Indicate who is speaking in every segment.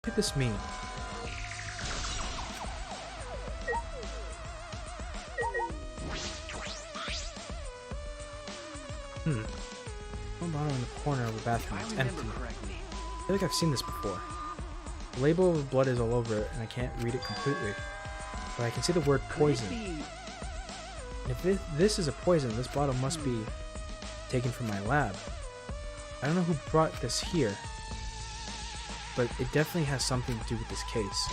Speaker 1: could this mean? One bottle in the corner of the bathroom. It's empty. I feel like I've seen this before. The label of blood is all over it, and I can't read it completely. But I can see the word poison. And if this is a poison, this bottle must be taken from my lab. I don't know who brought this here, but it definitely has something to do with this case.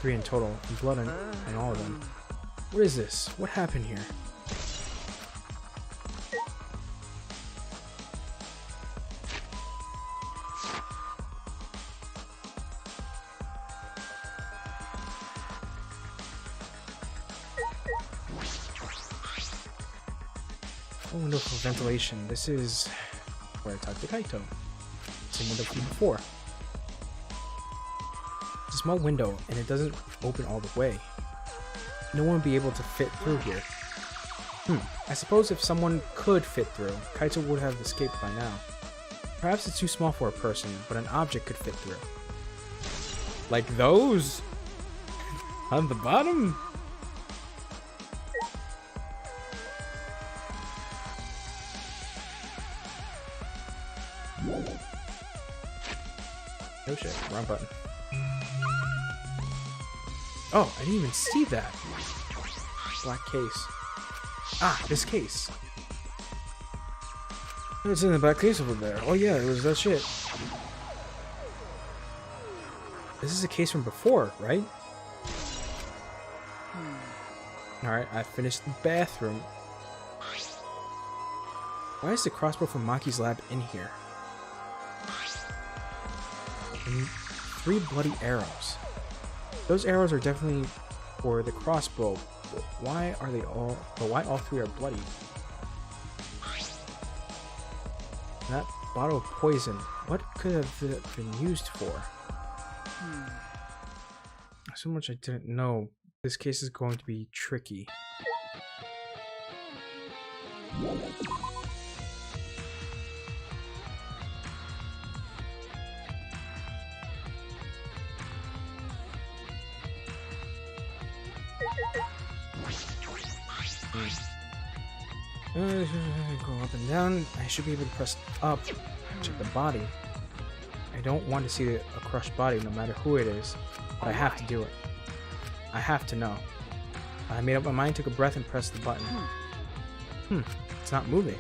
Speaker 1: Three in total, and blood on all of them. What is this? What happened here? Oh, window for ventilation. This is where I talked to Kaito. Same window from before. It's a small window, and it doesn't open all the way. No one would be able to fit through here. I suppose if someone could fit through, Kaito would have escaped by now. Perhaps it's too small for a person, but an object could fit through. Like those? On the bottom? Oh shit, wrong button. Oh, I didn't even see that. Black case. Ah, this case. It's in the black case over there. Oh yeah, it was that shit. This is a case from before, right? Alright, I finished the bathroom. Why is the crossbow from Maki's lab in here? And 3 bloody arrows. Those arrows are definitely for the crossbow, but why are they all? But why all 3 are bloody? And that bottle of poison. What could have it been used for? So much I didn't know. This case is going to be tricky. Go up and down. I should be able to press up. Check the body. I don't want to see a crushed body, no matter who it is, but I have to do it. I have to know. I made up my mind, took a breath, and pressed the button. It's not moving.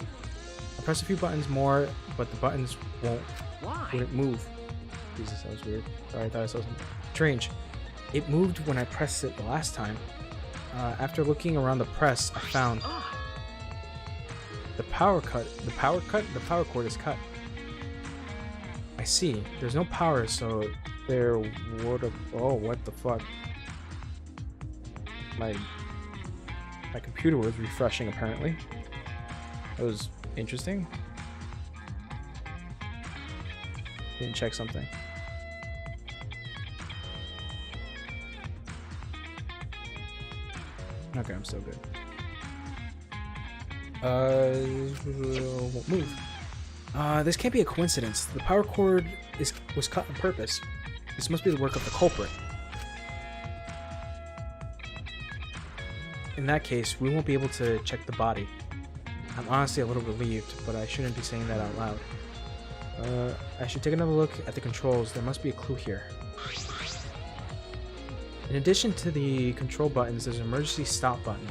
Speaker 1: I pressed a few buttons more, but the buttons wouldn't move. Jesus, that was weird. Sorry, I thought I saw something strange. It moved when I pressed it the last time. After looking around the press, I found the power cord is cut. I see. There's no power, so there would have. Oh, what the fuck? My computer was refreshing apparently. That was interesting. Didn't check something. Okay, I'm still good. Won't move. This can't be a coincidence. The power cord was cut on purpose. This must be the work of the culprit. In that case, we won't be able to check the body. I'm honestly a little relieved, but I shouldn't be saying that out loud. I should take another look at the controls. There must be a clue here. In addition to the control buttons, there's an emergency stop button.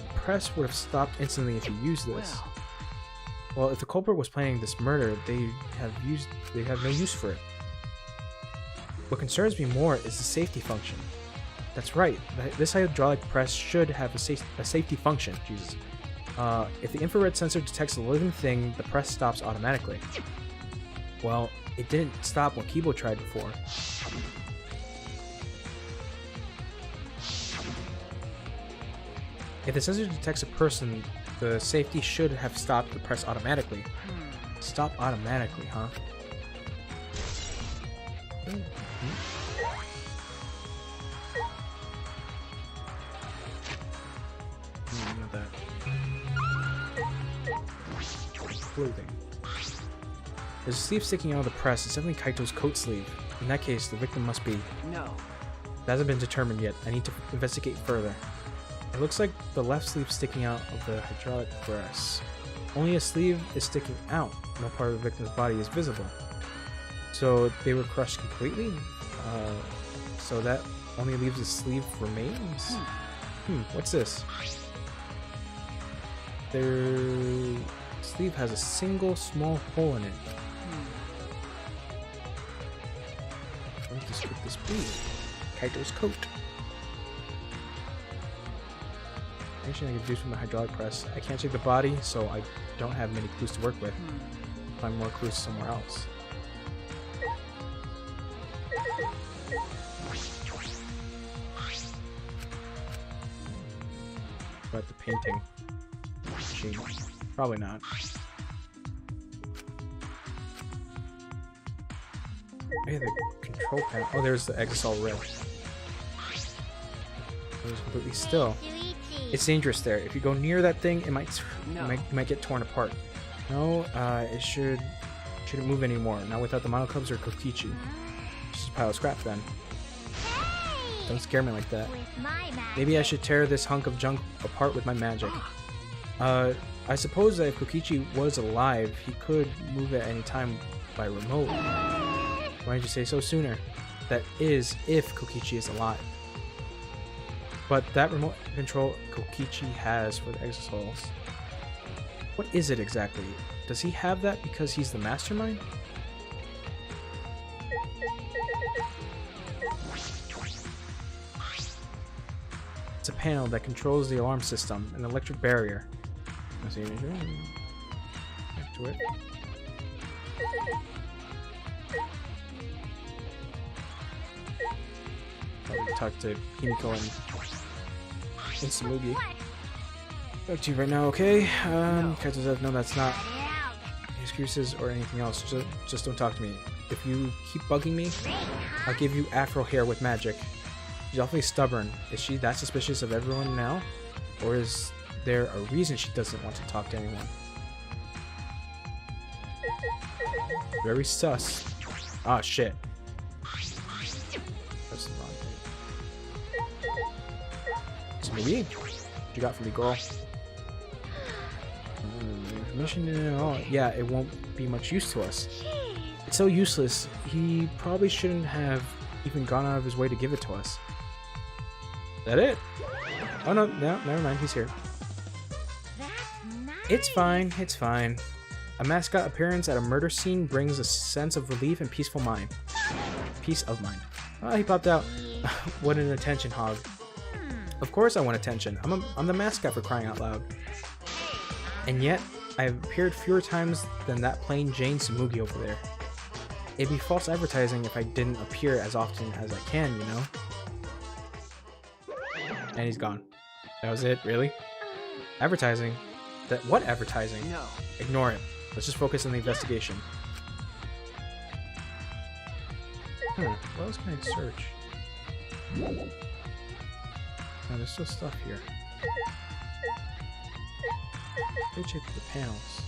Speaker 1: The press would have stopped instantly if you used this. Well, if the culprit was planning this murder, they have no use for it. What concerns me more is the safety function. That's right, this hydraulic press should have a safety function. Jesus. If the infrared sensor detects a living thing, the press stops automatically. Well, it didn't stop when Kibo tried before. If the sensor detects a person, the safety should have stopped the press automatically. Stop automatically, huh? Not that. clothing. There's a sleeve sticking out of the press. It's definitely Kaito's coat sleeve. In that case, the victim must be...
Speaker 2: No.
Speaker 1: It hasn't been determined yet. I need to investigate further. It looks like the left sleeve sticking out of the hydraulic press. Only a sleeve is sticking out. No part of the victim's body is visible. So they were crushed completely? So that only leaves the sleeve remains? What's this? Their sleeve has a single small hole in it. What could this be? Kaito's coat. Anything I can deduce from the hydraulic press. I can't check the body, so I don't have many clues to work with. Find more clues somewhere else. About the painting. Machine. Probably not. Hey, the control panel. Oh, there's the exisal red. It was completely still. It's dangerous there. If you go near that thing, it might get torn apart. No, it shouldn't move anymore. Not without the Monokubs or Kokichi. Just a pile of scrap then. Don't scare me like that. Maybe I should tear this hunk of junk apart with my magic. I suppose that if Kokichi was alive, he could move at any time by remote. Why did you say so sooner? That is, if Kokichi is alive. But that remote control Kokichi has for the exosols. What is it exactly? Does he have that because he's the mastermind? It's a panel that controls the alarm system, an electric barrier. Back to it. Talk to Himiko and Samugi. Talk to you right now, okay? Kaito says, no, that's not excuses or anything else. Just don't talk to me. If you keep bugging me, I'll give you afro hair with magic. She's awfully stubborn. Is she that suspicious of everyone now? Or is there a reason she doesn't want to talk to anyone? Very sus. Ah, shit. That's the wrong thing. Samugi? What you got for me, girl? Information? Oh, yeah, it won't be much use to us. It's so useless. He probably shouldn't have even gone out of his way to give it to us. Is that it? Oh no, never mind, he's here. It's fine, it's fine. A mascot appearance at a murder scene brings a sense of relief and peaceful mind. Peace of mind. Oh, he popped out. What an attention hog. Of course I want attention. I'm the mascot, for crying out loud. And yet, I've appeared fewer times than that plain Jane Samugi over there. It'd be false advertising if I didn't appear as often as I can, you know? And he's gone. That was it? Really? Advertising? That what advertising?
Speaker 2: No.
Speaker 1: Ignore it. Let's just focus on the investigation. What else can I search? Oh, there's still stuff here. Let me check the panels.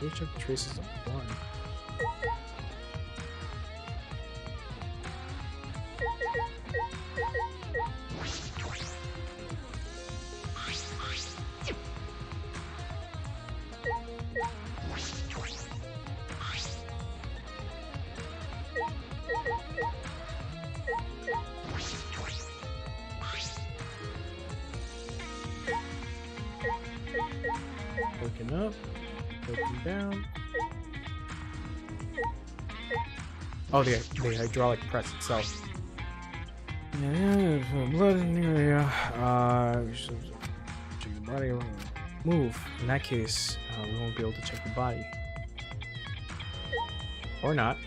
Speaker 1: Let me check the traces of blood. Looking up, looking down. Oh, the hydraulic press itself. Blood in the area. Check the body. Move. In that case, we won't be able to check the body. Or not.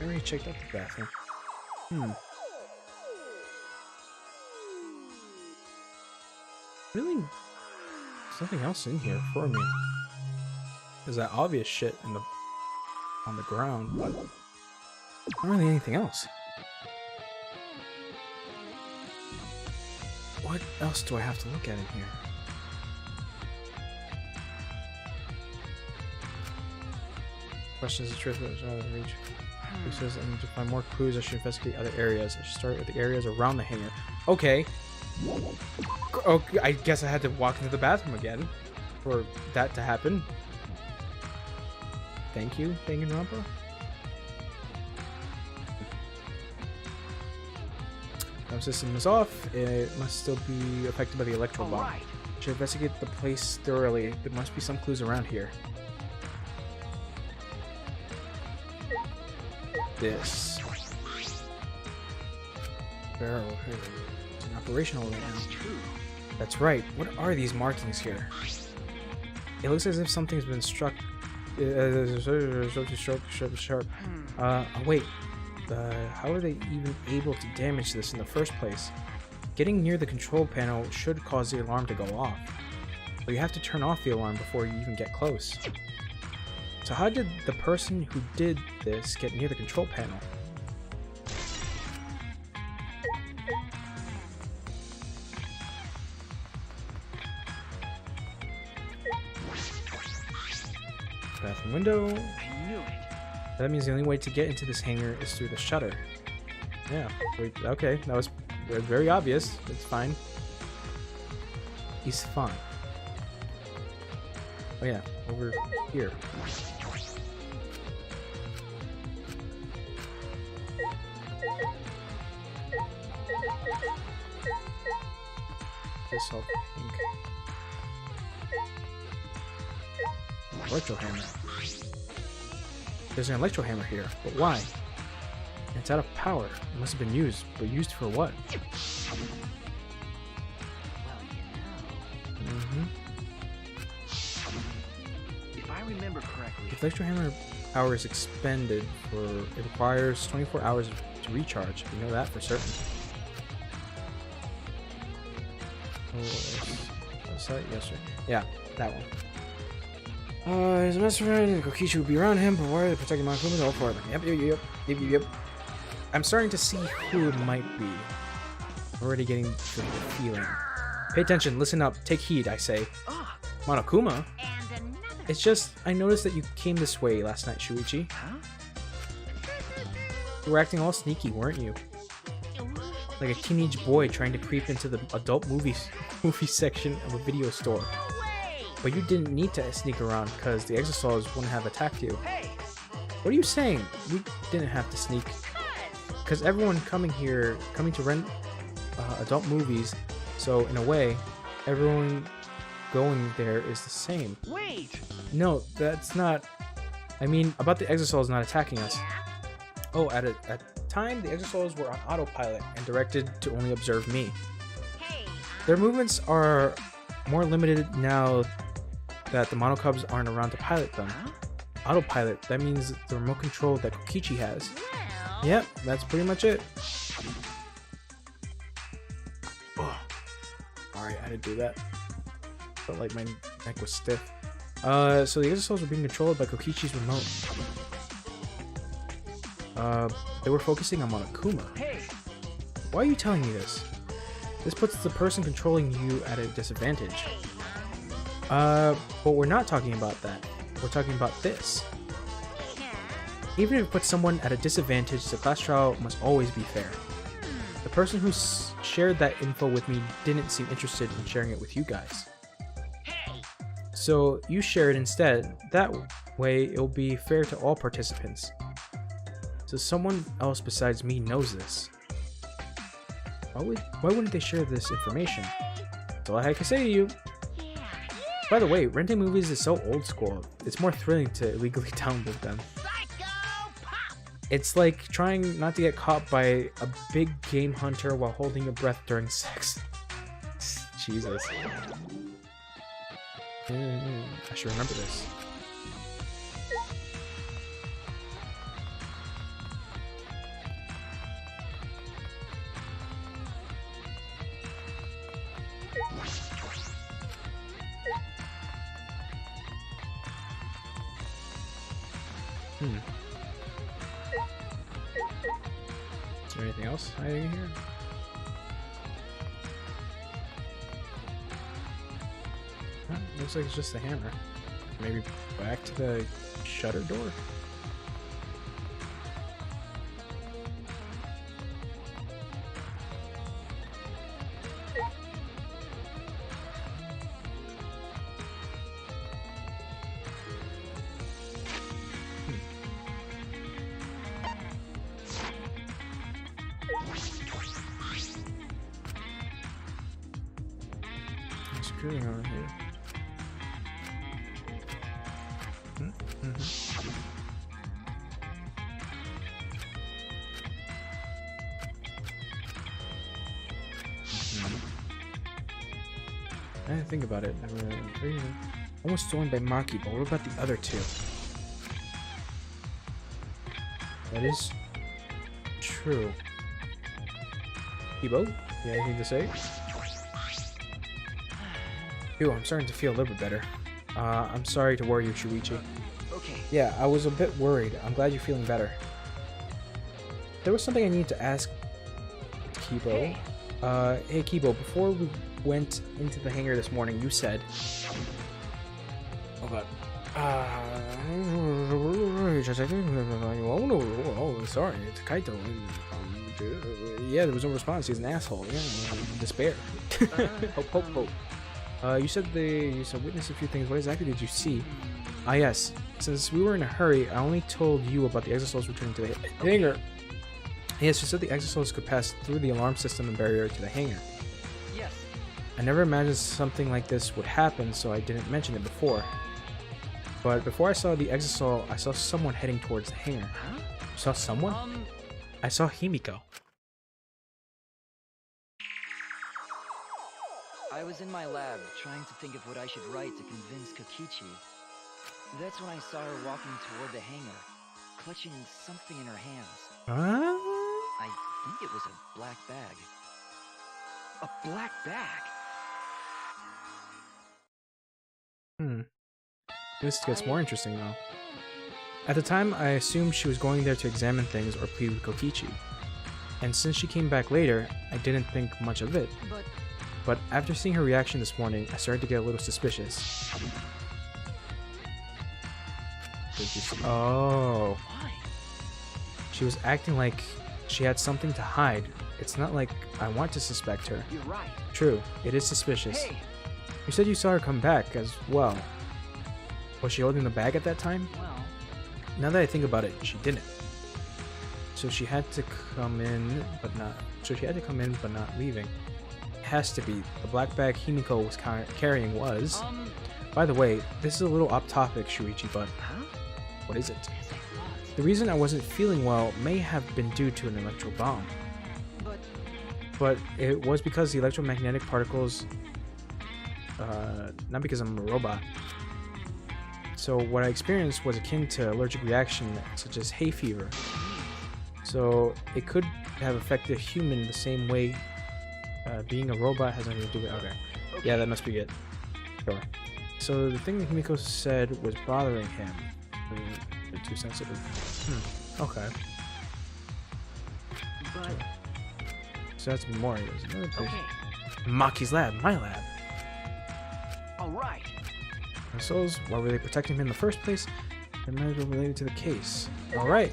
Speaker 1: I already checked out the bathroom. Really, there's nothing else in here for me. There's that obvious shit in the on the ground, but not really anything else. What else do I have to look at in here? Questions the truth that I reach. He says I need to find more clues. I should investigate other areas. I should start with the areas around the hangar. Okay. Okay, I guess I had to walk into the bathroom again for that to happen. Thank you, Danganronpa. No system is off. It must still be affected by the electro bomb.
Speaker 2: Right.
Speaker 1: Should investigate the place thoroughly. There must be some clues around here. This barrel here is operational right now. That's right. What are these markings here? It looks as if something's been struck. Wait. How are they even able to damage this in the first place? Getting near the control panel should cause the alarm to go off. But you have to turn off the alarm before you even get close. So how did the person who did this get near the control panel? Bathroom window.
Speaker 2: I knew it.
Speaker 1: That means the only way to get into this hangar is through the shutter. Yeah. Wait, okay, that was very obvious. It's fine. He's fine. Oh yeah, over here. This all pink. Electro hammer. There's an electro hammer here, but why? It's out of power. It must have been used, but used for what?
Speaker 2: Well, if I remember correctly,
Speaker 1: If electro hammer power is expended it requires 24 hours to recharge. We know that for certain. Yes, sir. Yeah, that one. His master friend Kokichi would be around him, but why are they protecting Monokuma? All four of them. Yep. I'm starting to see who it might be. Already getting the feeling. Pay attention, listen up, take heed, I say. Monokuma? It's just, I noticed that you came this way last night, Shuichi.
Speaker 2: huh?
Speaker 1: You were acting all sneaky, weren't you? Like a teenage boy trying to creep into the adult movie section of a video store. But you didn't need to sneak around because the Exosouls wouldn't have attacked you.
Speaker 2: Hey,
Speaker 1: What are you saying? We didn't have to sneak. Because everyone coming to rent adult movies, so in a way, everyone going there is the same.
Speaker 2: wait!
Speaker 1: No, that's not... I mean, about the Exosouls not attacking us. Oh, at the time, the Exosouls were on autopilot and directed to only observe me. Their movements are more limited now that the Monokubs aren't around to pilot them.
Speaker 2: Huh?
Speaker 1: Autopilot, that means the remote control that Kokichi has. Yep, that's pretty much it. Oh. Alright, I had to do that. Felt like my neck was stiff. So the Exosouls were being controlled by Kokichi's remote. They were focusing on Monokuma.
Speaker 2: Hey,
Speaker 1: Why are you telling me this? This puts the person controlling you at a disadvantage. But we're not talking about that. We're talking about this. Even if it puts someone at a disadvantage, the class trial must always be fair. The person who shared that info with me didn't seem interested in sharing it with you guys. So you share it instead. That way it'll be fair to all participants. So someone else besides me knows this. Why wouldn't they share this information? That's all I had to say to you. By the way, renting movies is so old school. It's more thrilling to illegally download them. It's like trying not to get caught by a big game hunter while holding your breath during sex. Jesus. I should remember this. Hmm. Is there anything else hiding here? Huh, looks like it's just a hammer. Maybe back to the shutter door? Screwing on here. I didn't think about it. Almost stolen by Maki, but what about the other two? That is true. Kibo, you have anything to say? Ew, I'm starting to feel a little bit better. I'm sorry to worry you, Shuichi.
Speaker 2: Okay.
Speaker 1: Yeah, I was a bit worried. I'm glad you're feeling better. There was something I needed to ask Kibo.
Speaker 2: Hey.
Speaker 1: Hey Kibo, before we went into the hangar this morning, you said... Oh god. Oh, sorry, it's Kaito. Yeah, there was no response. He's an asshole. Yeah, despair. Hope, hope, hope. You said witnessed a few things. What exactly did you see? Ah, yes. Since we were in a hurry, I only told you about the exosouls returning to the hangar. Yes, you said the exosouls could pass through the alarm system and barrier to the hangar.
Speaker 2: Yes.
Speaker 1: I never imagined something like this would happen, so I didn't mention it before. But before I saw the exosoul, I saw someone heading towards the hangar.
Speaker 2: Huh?
Speaker 1: You saw someone? I saw Himiko.
Speaker 2: I was in my lab trying to think of what I should write to convince Kokichi. That's when I saw her walking toward the hangar, clutching something in her hands.
Speaker 1: Huh?
Speaker 2: I think it was a black bag. A black bag?
Speaker 1: This gets more interesting though. At the time, I assumed she was going there to examine things or plead with Kokichi. And since she came back later, I didn't think much of it. But after seeing her reaction this morning, I started to get a little suspicious. Oh.
Speaker 2: Why?
Speaker 1: She was acting like she had something to hide. It's not like I want to suspect her.
Speaker 2: You're right.
Speaker 1: True, it is suspicious.
Speaker 2: Hey!
Speaker 1: You said you saw her come back as well. Was she holding the bag at that time?
Speaker 2: Well...
Speaker 1: Now that I think about it, she didn't. So she had to come in, but not... So she had to come in, but not leaving. It has to be. The black bag Himiko was carrying was... By the way, this is a little off topic, Shuichi, but...
Speaker 2: Huh?
Speaker 1: What is it?
Speaker 2: As I thought.
Speaker 1: The reason I wasn't feeling well may have been due to an electro bomb. But it was because the electromagnetic particles... not because I'm a robot. So what I experienced was akin to allergic reaction such as hay fever. So it could have affected a human the same way being a robot has nothing to do with... Okay. Yeah, that must be it. Sure. So the thing that Himiko said was bothering him. They're too sensitive. Okay.
Speaker 2: But...
Speaker 1: Sure. So that's more. There's another place.
Speaker 2: Okay.
Speaker 1: Maki's lab, my lab.
Speaker 2: Alright.
Speaker 1: Souls, why were they protecting him in the first place? They might as well related to the case. Alright.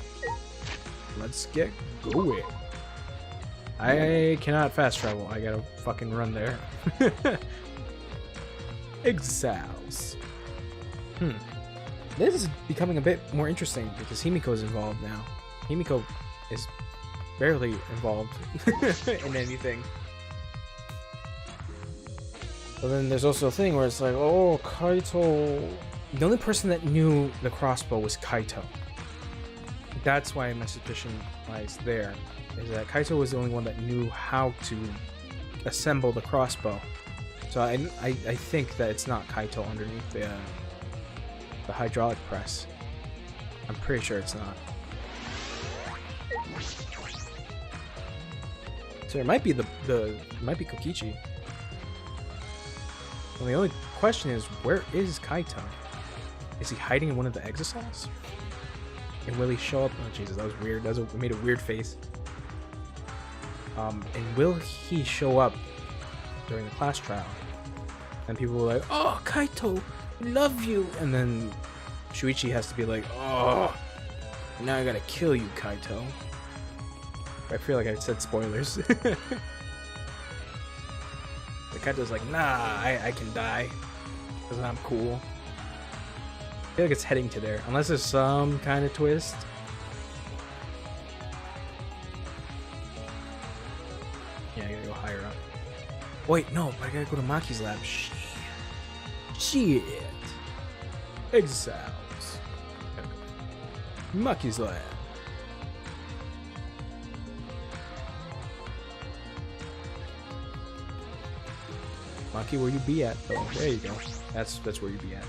Speaker 1: Let's get going. I cannot fast travel. I gotta fucking run there. Exiles. This is becoming a bit more interesting because Himiko's involved now. Himiko is barely involved in anything. But then there's also a thing where it's like, oh, Kaito. The only person that knew the crossbow was Kaito. That's why my suspicion lies there. Is that Kaito was the only one that knew how to assemble the crossbow. So I think that it's not Kaito underneath the hydraulic press. I'm pretty sure it's not. So it might be it might be Kokichi. Well, the only question is, where is Kaito? Is he hiding in one of the exosouls? And will he show up? Oh Jesus, that was weird. That made a weird face. And will he show up during the class trial? And people were like, "Oh, Kaito, I love you," and then Shuichi has to be like, "Oh, now I gotta kill you, Kaito." I feel like I said spoilers. The Kaito's like, "Nah, I can die because I'm cool." I feel like it's heading to there, unless there's some kind of twist. Yeah, I gotta go higher up. Wait, no, but I gotta go to Maki's lab. Shit. Exiles. Maki's lab. Maki, where you be at? Oh, there you go. That's where you be at.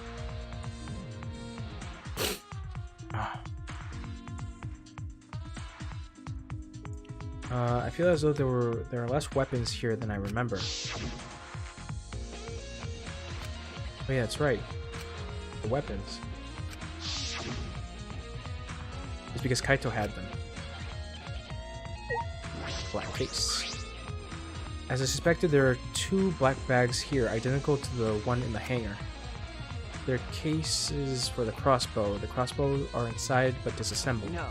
Speaker 1: I feel as though there are less weapons here than I remember. Oh yeah, that's right. The weapons. It's because Kaito had them. Black case. As I suspected, there are 2 black bags here, identical to the one in the hangar. They're cases for the crossbow. The crossbows are inside but disassembled.
Speaker 2: No.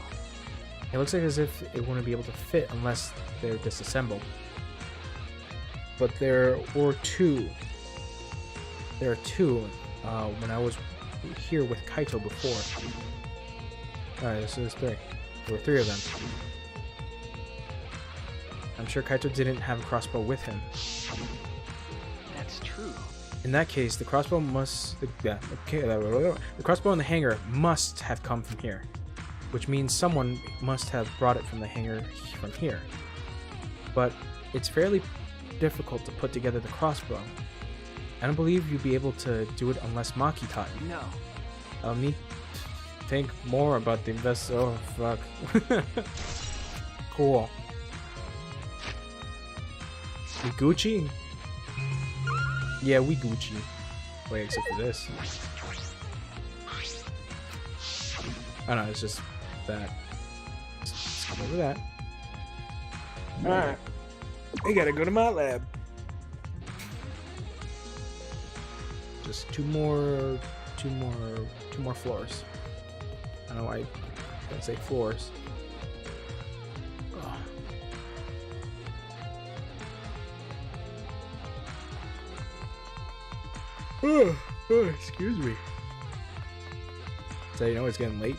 Speaker 1: It looks like as if it wouldn't be able to fit unless they're disassembled. But there were 2. There are 2 when I was here with Kaito before. Alright, so there's 3. There were 3 of them. I'm sure Kaito didn't have a crossbow with him.
Speaker 2: That's true.
Speaker 1: In that case, the crossbow must... the crossbow in the hangar must have come from here. Which means someone must have brought it from the hangar from here. But it's fairly difficult to put together the crossbow. I don't believe you'd be able to do it unless Maki taught you.
Speaker 2: No.
Speaker 1: I'll need to think more about the oh fuck. Cool. We Gucci? Yeah, we Gucci. Wait, except for this. Oh no, it's just that. Let's come over that. Alright. We gotta go to my lab. Just two more floors. I don't know why I didn't say floors. Oh, excuse me. So you know it's getting late.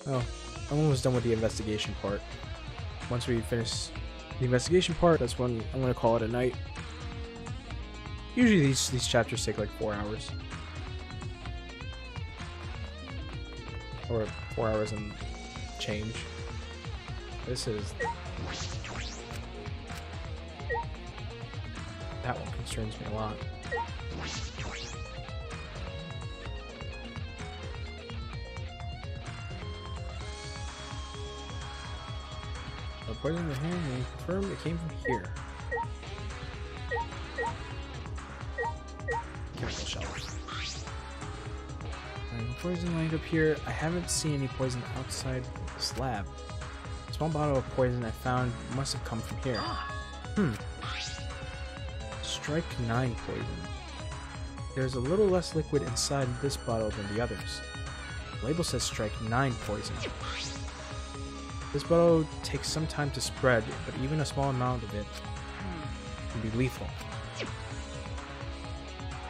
Speaker 1: Oh, I'm almost done with the investigation part. Once we finish the investigation part, that's when I'm gonna call it a night. Usually these chapters take like 4 hours. Or 4 hours and change. This is... that one concerns me a lot. The poison in the hand and confirm it came from here. Chemical shells. And poison lined up here. I haven't seen any poison outside this lab. A small bottle of poison I found must have come from here. Strike 9 poison. There's a little less liquid inside this bottle than the others. The label says strike 9 poison. This bottle takes some time to spread, but even a small amount of it can be lethal.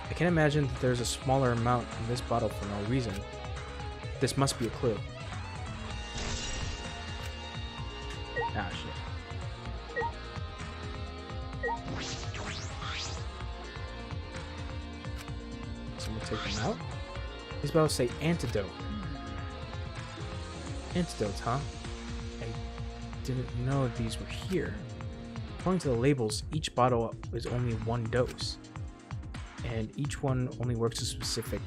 Speaker 1: I can imagine that there's a smaller amount in this bottle for no reason. This must be a clue. Ah, shit. Someone take them out? These bottles say antidote. Antidotes, huh? I didn't know these were here. According to the labels, each bottle is only 1 dose. And each one only works a specific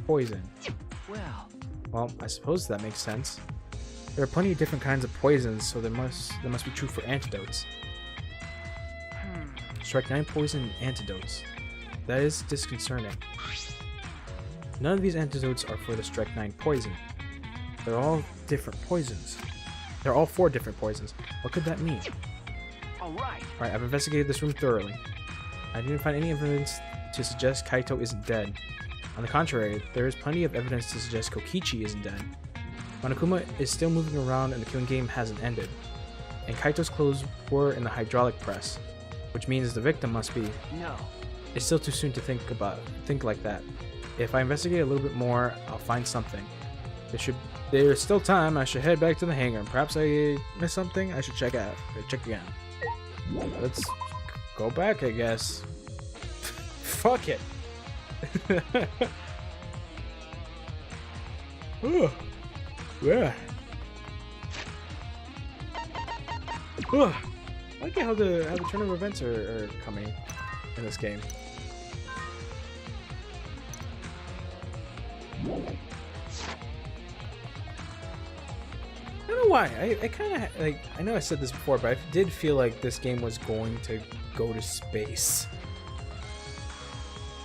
Speaker 1: poison. Well, I suppose that makes sense. There are plenty of different kinds of poisons, so that must be true for antidotes. Strike 9 poison and antidotes. That is disconcerting. None of these antidotes are for the strike 9 poison. They're all different poisons. They're all 4 different poisons. What could that mean?
Speaker 2: Alright.
Speaker 1: Alright, I've investigated this room thoroughly. I didn't find any evidence to suggest Kaito isn't dead. On the contrary, there is plenty of evidence to suggest Kokichi isn't dead. Monokuma is still moving around and the killing game hasn't ended. And Kaito's clothes were in the hydraulic press, which means the victim must be.
Speaker 2: No.
Speaker 1: It's still too soon to think like that. If I investigate a little bit more, I'll find something. There's still time. I should head back to the hangar. Perhaps I missed something. I should check again. Let's go back, I guess. Fuck it. Oh, yeah. Oh, I like how the turn of events are coming in this game. I don't know why. I kind of like. I know I said this before, but I did feel like this game was going to go to space.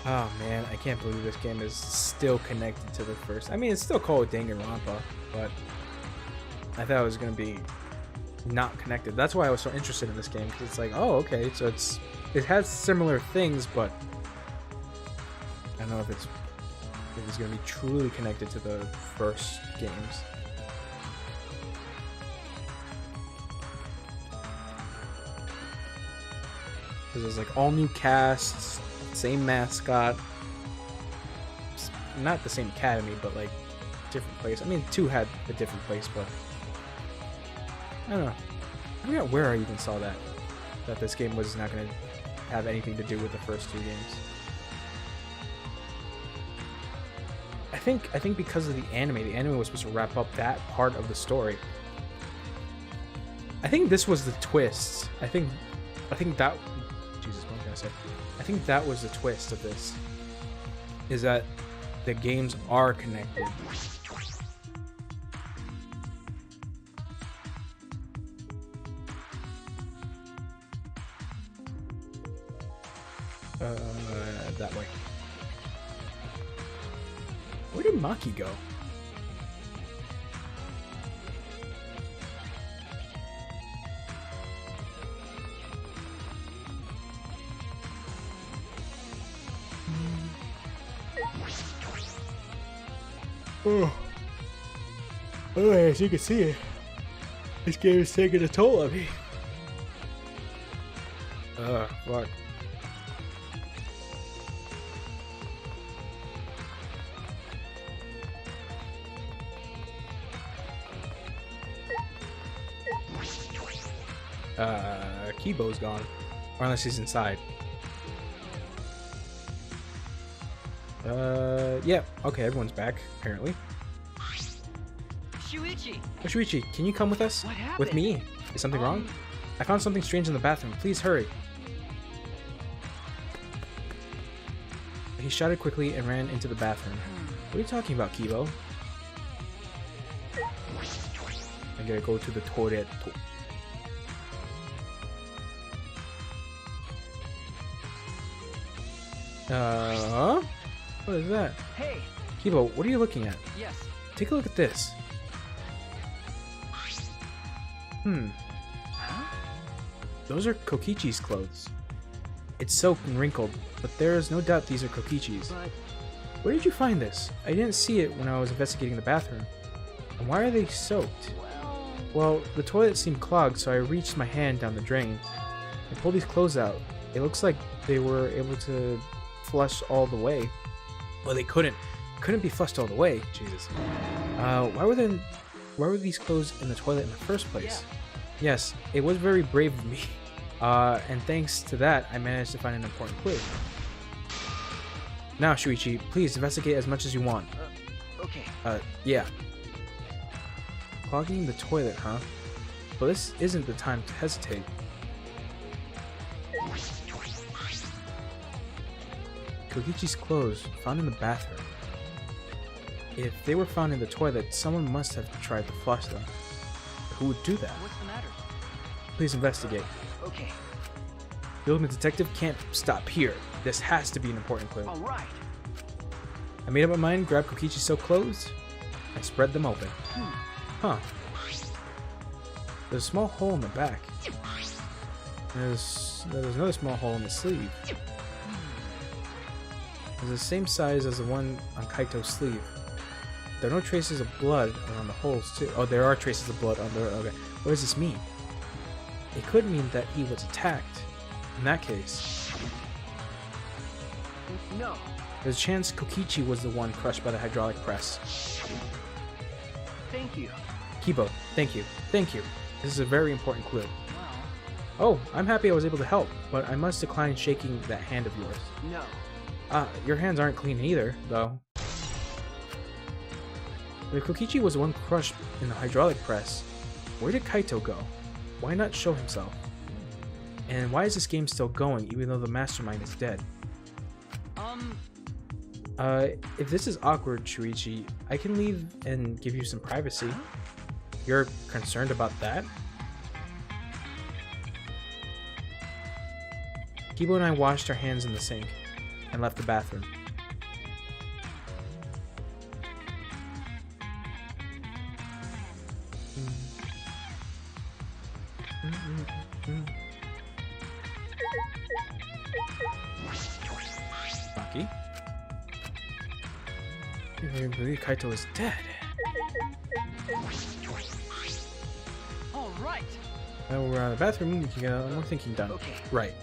Speaker 1: Oh man, I can't believe this game is still connected to the first. I mean, it's still called Danganronpa, but I thought it was gonna be not connected. That's why I was so interested in this game, because it's like, oh, okay, so it has similar things, but I don't know if it's gonna be truly connected to the first games. Because there's like all new casts, same mascot, not the same academy, but like different place. I mean, 2 had a different place, but I don't know. I forgot where I even saw that this game was not going to have anything to do with the first 2 games. I think because of the anime was supposed to wrap up that part of the story. I think this was the twist. I think that. Jesus, what can I say? I think that was the twist of this. Is that the games are connected. That way. Where did Maki go? Oh, as you can see, this game is taking a toll on me. Fuck. Kibo's gone. Or unless he's inside. Yeah. Okay, everyone's back, apparently.
Speaker 2: Shuichi!
Speaker 1: Oh, Shuichi, can you come with us?
Speaker 2: What happened?
Speaker 1: With me? Is something wrong? I found something strange in the bathroom. Please hurry. He shouted quickly and ran into the bathroom. What are you talking about, Kibo? I gotta go to the toilet. What is that?
Speaker 2: Hey!
Speaker 1: Kibo, what are you looking at?
Speaker 2: Yes.
Speaker 1: Take a look at this.
Speaker 2: Huh?
Speaker 1: Those are Kokichi's clothes. It's soaked and wrinkled, but there is no doubt these are Kokichi's.
Speaker 2: But
Speaker 1: Where did you find this? I didn't see it when I was investigating the bathroom. And why are they soaked? Well, the toilet seemed clogged, so I reached my hand down the drain. I pulled these clothes out. It looks like they were able to flush all the way. Well, they couldn't be flushed all the way. Jesus. Why were these clothes in the toilet in the first place?
Speaker 2: Yeah.
Speaker 1: Yes, it was very brave of me. And thanks to that, I managed to find an important clue. Now, Shuichi, please investigate as much as you want.
Speaker 2: okay.
Speaker 1: Yeah. Clogging the toilet, huh? Well, this isn't the time to hesitate. Kokichi's clothes found in the bathroom. If they were found in the toilet, someone must have tried to flush them. Who would do that?
Speaker 2: What's the matter?
Speaker 1: Please investigate.
Speaker 2: Okay.
Speaker 1: The ultimate detective can't stop here. This has to be an important clue.
Speaker 2: All right.
Speaker 1: I made up my mind, grab Kokichi's silk clothes. I spread them open. Huh. There's a small hole in the back. There's another small hole in the sleeve. It's the same size as the one on Kaito's sleeve. There are no traces of blood around the holes too. Oh, there are traces of blood on there. Okay. What does this mean? It could mean that he was attacked. In that case,
Speaker 3: No.
Speaker 1: there's a chance Kokichi was the one crushed by the hydraulic press.
Speaker 3: Thank you.
Speaker 1: Kibo, thank you. Thank you. This is a very important clue.
Speaker 2: Well,
Speaker 1: Oh, I'm happy I was able to help, but I must decline shaking that hand of yours.
Speaker 3: No.
Speaker 1: Your hands aren't clean either, though. If Kokichi was the one crushed in the hydraulic press, where did Kaito go? Why not show himself? And why is this game still going even though the mastermind is dead? If this is awkward, Shuichi, I can leave and give you some privacy. You're concerned about that? Kibo and I washed our hands in the sink and left the bathroom. Maki? I believe Kaito is dead.
Speaker 3: All right.
Speaker 1: Now we're out of the bathroom, you can get no thinking done.
Speaker 3: Okay.
Speaker 1: Right.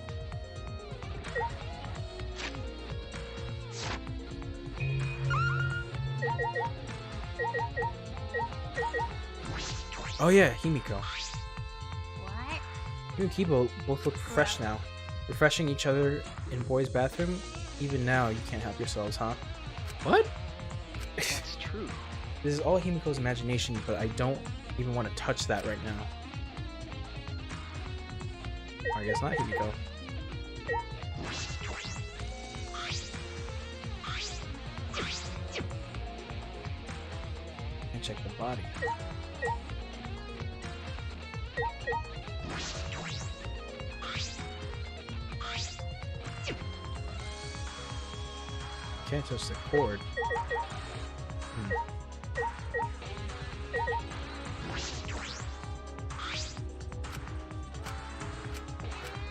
Speaker 1: Oh yeah, Himiko.
Speaker 4: What?
Speaker 1: You and Kibo both look fresh now. Refreshing each other in boys' bathroom? Even now, you can't help yourselves, huh? What?
Speaker 3: That's true.
Speaker 1: This is all Himiko's imagination, but I don't even want to touch that right now. I guess not Himiko. And check the body. Can't touch the cord.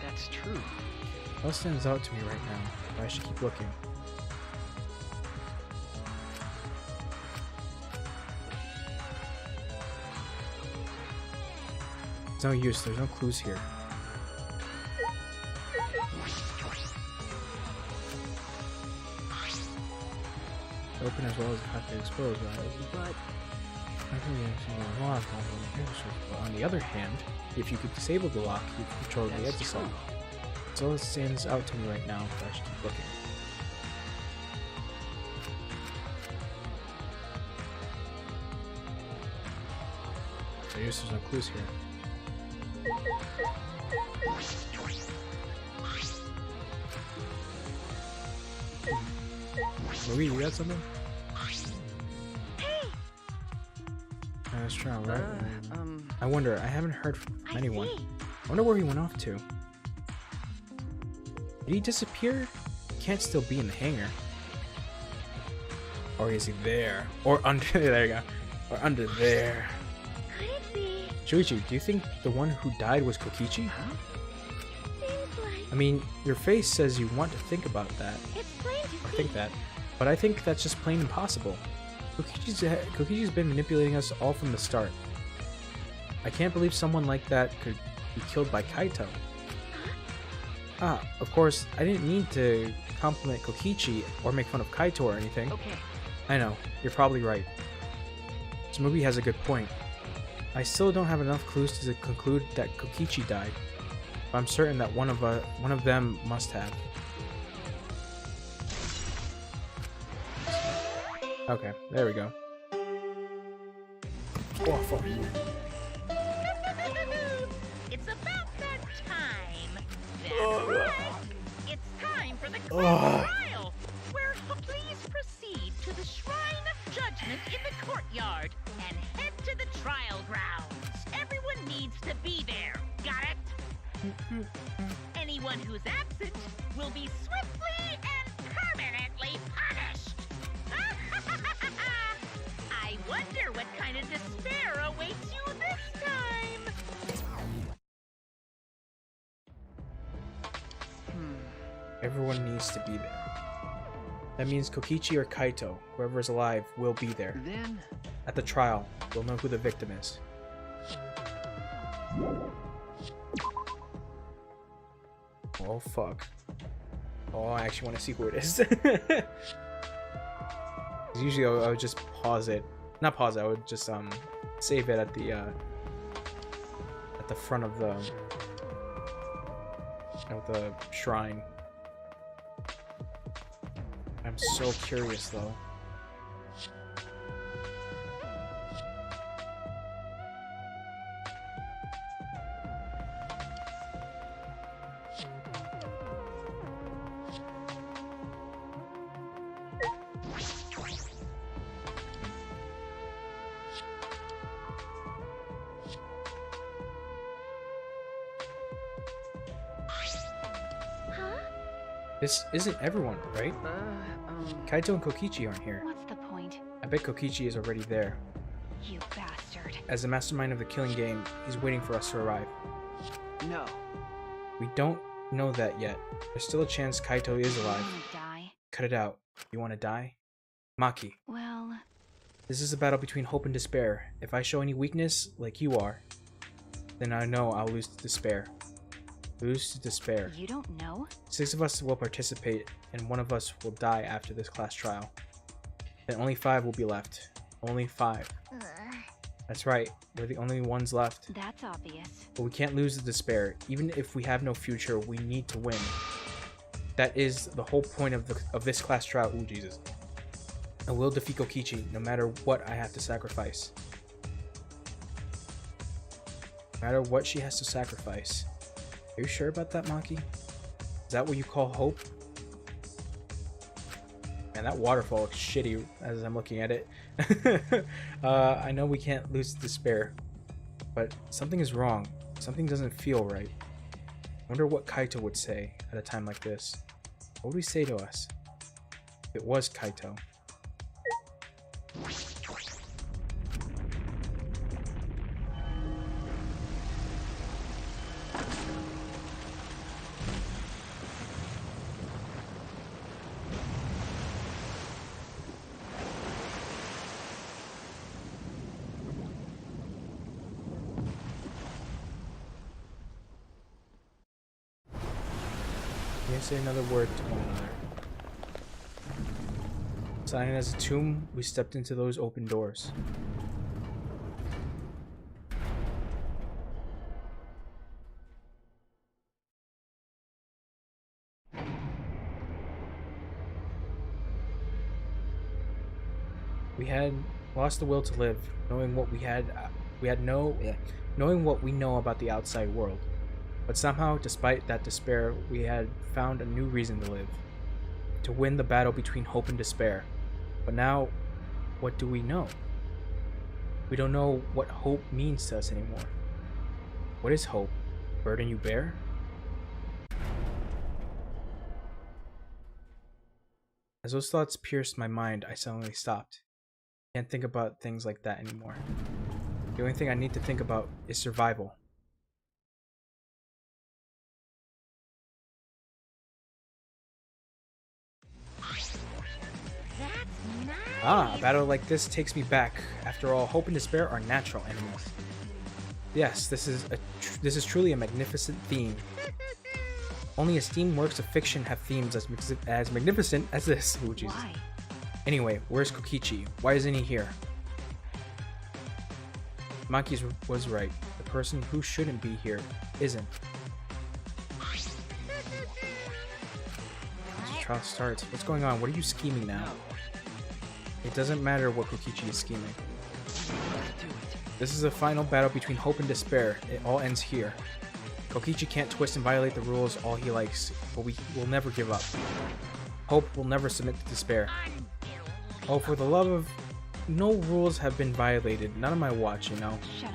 Speaker 3: That's true.
Speaker 1: What stands out to me right now? But I should keep looking. It's no use, there's no clues here. Open as well as have to expose, but on the other hand, if you could disable the lock, you could control the edge assault. So it stands out to me right now, but I should keep looking. So I guess there's no clues here. Louis, you got something? That's true, right? I wonder, I haven't heard from anyone. I wonder where he went off to. Did he disappear? He can't still be in the hangar. Or is he there? Or under there you go. Or under there.
Speaker 4: Could it be?
Speaker 1: Shuichi, do you think the one who died was Kokichi?
Speaker 3: Huh?
Speaker 4: Seems like
Speaker 1: I mean, your face says you want to think about that.
Speaker 4: it's plain to
Speaker 1: Or
Speaker 4: see.
Speaker 1: think that. But I think that's just plain impossible. Kokichi's been manipulating us all from the start. I can't believe someone like that could be killed by Kaito. Of course, I didn't mean to compliment Kokichi or make fun of Kaito or anything.
Speaker 3: Okay.
Speaker 1: I know, you're probably right. This movie has a good point. I still don't have enough clues to conclude that Kokichi died, but I'm certain that one of them must have. Okay, there we go. Awful.
Speaker 5: It's about that time. That's right. It's time for the
Speaker 1: Ugh.
Speaker 5: trial, where please proceed to the Shrine of Judgment in the courtyard and head to the trial grounds. Everyone needs to be there. Got it? Anyone who's absent will be swiftly and permanently punished. I wonder what kind of despair awaits you this time.
Speaker 1: Everyone needs to be there. That means Kokichi or Kaito, whoever is alive, will be there.
Speaker 3: Then,
Speaker 1: At the trial, we'll know who the victim is. Oh fuck. Oh, I actually want to see who it is. Usually I would just pause it. Not pause it, I would just save it at the front of the shrine. I'm so curious though.
Speaker 4: Huh?
Speaker 1: This isn't everyone, right? Kaito and Kokichi aren't here.
Speaker 6: What's the point?
Speaker 1: I bet Kokichi is already there.
Speaker 6: You bastard.
Speaker 1: As the mastermind of the killing game, he's waiting for us to arrive.
Speaker 3: no.
Speaker 1: We don't know that yet. There's still a chance Kaito is
Speaker 6: You
Speaker 1: alive.
Speaker 6: wanna die?
Speaker 1: Cut it out. You want to die? Maki,
Speaker 6: Well,
Speaker 1: this is a battle between hope and despair. If I show any weakness, like you are, then I know I'll lose to despair. Lose to despair.
Speaker 6: you don't know?
Speaker 1: 6 of us will participate, and 1 of us will die after this class trial. Then only 5 will be left. Only 5.
Speaker 4: Ugh.
Speaker 1: That's right, we're the only ones left.
Speaker 6: That's obvious.
Speaker 1: But we can't lose the despair. Even if we have no future, we need to win. That is the whole point of this class trial. Ooh, Jesus. I will defeat Kokichi, no matter what I have to sacrifice. No matter what she has to sacrifice. Are you sure about that, Maki? Is that what you call hope? Man, that waterfall looks shitty as I'm looking at it. I know we can't lose despair, but something is wrong. Something doesn't feel right. I wonder what Kaito would say at a time like this. What would he say to us? If it was Kaito. We didn't say another word to one another. Silent as a tomb, we stepped into those open doors. We had lost the will to live, knowing what knowing what we know about the outside world. But somehow, despite that despair, we had found a new reason to live. To win the battle between hope and despair. But now, what do we know? We don't know what hope means to us anymore. What is hope? Burden you bear? As those thoughts pierced my mind, I suddenly stopped. Can't think about things like that anymore. The only thing I need to think about is survival.
Speaker 4: That's nice.
Speaker 1: Ah, a battle like this takes me back. After all, hope and despair are natural enemies. Yes, this is truly a magnificent theme. Only esteemed works of fiction have themes as magnificent as this. Ooh, Jesus.
Speaker 6: Why?
Speaker 1: Anyway, where's Kokichi? Why isn't he here? Maki was right. The person who shouldn't be here isn't. As the trial starts, what's going on? What are you scheming now? It doesn't matter what Kokichi is scheming. This is the final battle between hope and despair. It all ends here. Kokichi can't twist and violate the rules all he likes, but we will never give up. Hope will never submit to despair. Oh, for the love of... No rules have been violated. None of my watch, you know.
Speaker 6: Shut up.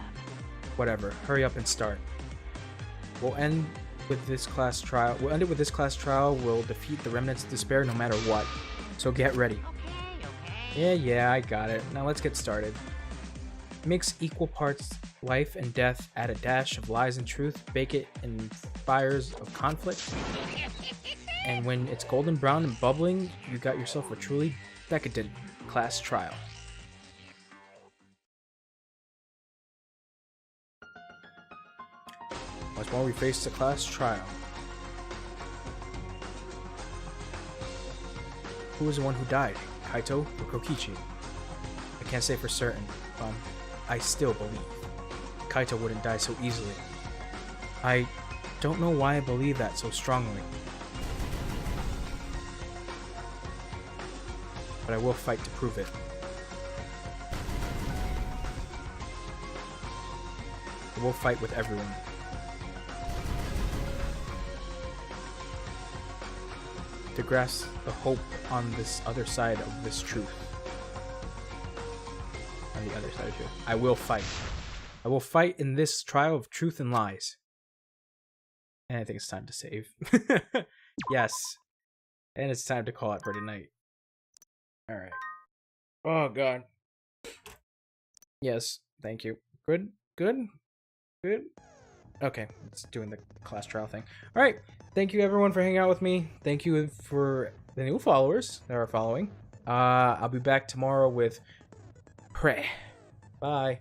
Speaker 1: Whatever. Hurry up and start. We'll end with this class trial. We'll end it with this class trial. We'll defeat the remnants of despair no matter what. So get ready.
Speaker 5: Okay, okay.
Speaker 1: Yeah, I got it. Now let's get started. Mix equal parts life and death, add a dash of lies and truth, bake it in fires of conflict. And when it's golden brown and bubbling, you got yourself a truly decadent class trial. Once more, we face the class trial. Who was the one who died? Kaito or Kokichi? I can't say for certain, but I still believe Kaito wouldn't die so easily. I don't know why I believe that so strongly. But I will fight to prove it. I will fight with everyone. To grasp the hope on this other side of this truth. On the other side of truth. I will fight. I will fight in this trial of truth and lies. And I think it's time to save. Yes. And it's time to call it for tonight. Alright. Oh god. Yes, thank you. Good? Good? Good? Okay, it's doing the class trial thing. Alright, thank you everyone for hanging out with me. Thank you for the new followers that are following. I'll be back tomorrow with Prey. Bye.